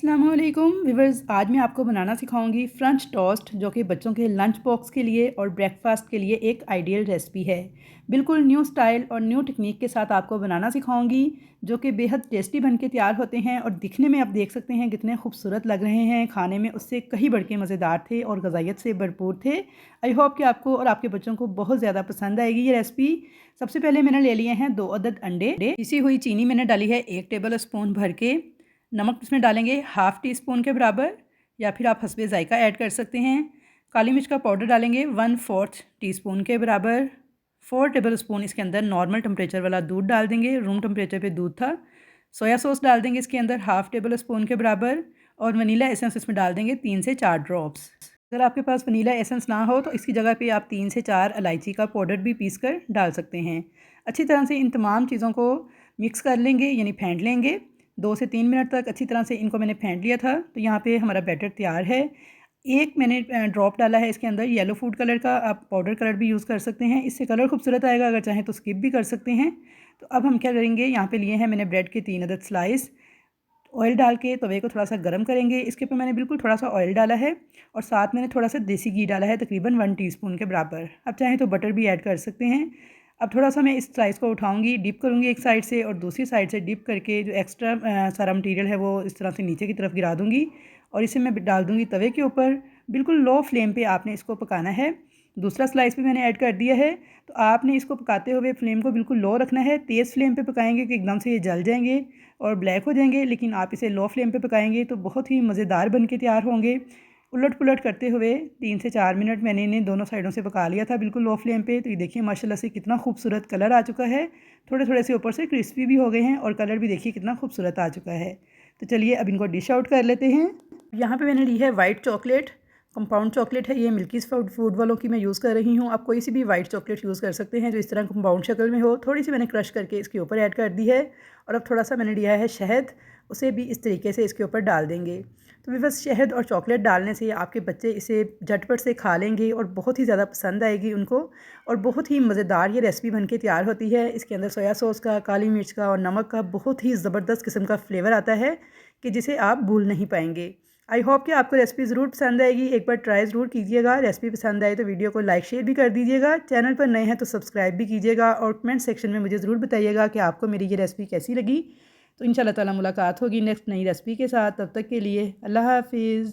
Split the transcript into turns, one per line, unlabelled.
अस्सलामुअलैकुम व्यूवर्स, आज मैं आपको बनाना सिखाऊंगी फ्रेंच टोस्ट, जो कि बच्चों के लंच बॉक्स के लिए और ब्रेकफास्ट के लिए एक आइडियल रेसिपी है। बिल्कुल न्यू स्टाइल और न्यू टेक्निक के साथ आपको बनाना सिखाऊंगी, जो कि बेहद टेस्टी बन के तैयार होते हैं और दिखने में आप देख सकते हैं कितने खूबसूरत लग रहे हैं। खाने में उससे कहीं बढ़ के मज़ेदार थे और गज़ाइयत से भरपूर थे। आई होप कि आपको और आपके बच्चों को बहुत ज़्यादा पसंद आएगी ये रेसिपी। सबसे पहले मैंने ले लिए हैं 2 अदद अंडे। पिसी हुई चीनी मैंने डाली है 1 टेबल स्पून भर के। नमक इसमें डालेंगे हाफ़ टी स्पून के बराबर, या फिर आप हस्बे ज़ायका ऐड कर सकते हैं। काली मिर्च का पाउडर डालेंगे 1/4 टीस्पून के बराबर। 4 टेबल स्पून इसके अंदर नॉर्मल टेम्परेचर वाला दूध डाल देंगे, रूम टेम्परेचर पे दूध था। सोया सॉस डाल देंगे इसके अंदर हाफ़ टेबल स्पून के बराबर, और वनीला एसेंस इसमें डाल देंगे 3 से 4 ड्रॉप्स। अगर आपके पास वनीला एसेंस ना हो तो इसकी जगह पे आप 3 से 4 इलायची का पाउडर भी पीस कर डाल सकते हैं। अच्छी तरह से इन तमाम चीज़ों को मिक्स कर लेंगे, यानी फेंट लेंगे। 2 से 3 मिनट तक अच्छी तरह से इनको मैंने फेंट लिया था। तो यहाँ पे हमारा बैटर तैयार है। एक मैंने ड्रॉप डाला है इसके अंदर येलो फूड कलर का, आप पाउडर कलर भी यूज़ कर सकते हैं, इससे कलर खूबसूरत आएगा। अगर चाहें तो स्किप भी कर सकते हैं। तो अब हम क्या करेंगे, यहाँ पे लिए हैं मैंने ब्रेड के 3 अदद स्लाइस। ऑयल डाल के तवे को थोड़ा सा गर्म करेंगे। इसके ऊपर मैंने बिल्कुल थोड़ा सा ऑयल डाला है और साथ मैंने थोड़ा सा देसी घी डाला है, तकरीबन 1 टीस्पून के बराबर। अब चाहें तो बटर भी ऐड कर सकते हैं। अब थोड़ा सा मैं इस स्लाइस को उठाऊंगी, डिप करूंगी एक साइड से, और दूसरी साइड से डिप करके जो एक्स्ट्रा सारा मटीरियल है वो इस तरह से नीचे की तरफ गिरा दूंगी, और इसे मैं डाल दूंगी तवे के ऊपर। बिल्कुल लो फ्लेम पे आपने इसको पकाना है। दूसरा स्लाइस भी मैंने ऐड कर दिया है। तो आपने इसको पकाते हुए फ्लेम को बिल्कुल लो रखना है। तेज़ फ्लेम पे पकाएंगे कि एकदम से ये जल जाएंगे और ब्लैक हो जाएंगे, लेकिन आप इसे लो फ्लेम पे पकाएंगे तो बहुत ही मज़ेदार बन के तैयार होंगे। उलट पुलट करते हुए 3 से 4 मिनट मैंने इन्हें दोनों साइडों से पका लिया था बिल्कुल लो फ्लेम पे। तो ये देखिए माशाल्लाह से कितना खूबसूरत कलर आ चुका है। थोड़े थोड़े से ऊपर से क्रिस्पी भी हो गए हैं और कलर भी देखिए कितना खूबसूरत आ चुका है। तो चलिए अब इनको डिश आउट कर लेते हैं। यहाँ पे मैंने ली है वाइट चॉकलेट, कंपाउंड चॉकलेट है ये, मिल्कीज़ फूड वालों की मैं यूज़ कर रही हूँ। आप कोई सी भी वाइट चॉकलेट यूज़ कर सकते हैं जो इस तरह कंपाउंड शक्ल में हो। थोड़ी सी मैंने क्रश करके इसके ऊपर ऐड कर दी है। और अब थोड़ा सा मैंने लिया है शहद, उसे भी इस तरीके से इसके ऊपर डाल देंगे। तो बस शहद और चॉकलेट डालने से आपके बच्चे इसे झटपट से खा लेंगे और बहुत ही ज़्यादा पसंद आएगी उनको, और बहुत ही मज़ेदार ये रेसिपी बनके तैयार होती है। इसके अंदर सोया सॉस का, काली मिर्च का और नमक का बहुत ही ज़बरदस्त किस्म का फ्लेवर आता है कि जिसे आप भूल नहीं पाएंगे। आई होप कि आपको रेसिपी ज़रूर पसंद आएगी। एक बार ट्राई ज़रूर कीजिएगा। रेसिपी पसंद आए तो वीडियो को लाइक शेयर भी कर दीजिएगा। चैनल पर नए हैं तो सब्सक्राइब भी कीजिएगा, और कमेंट सेक्शन में मुझे ज़रूर बताइएगा कि आपको मेरी ये रेसिपी कैसी लगी। तो इंशाल्लाह ताला मुलाकात होगी नेक्स्ट नई रेसिपी के साथ। तब तक के लिए अल्लाह हाफिज़।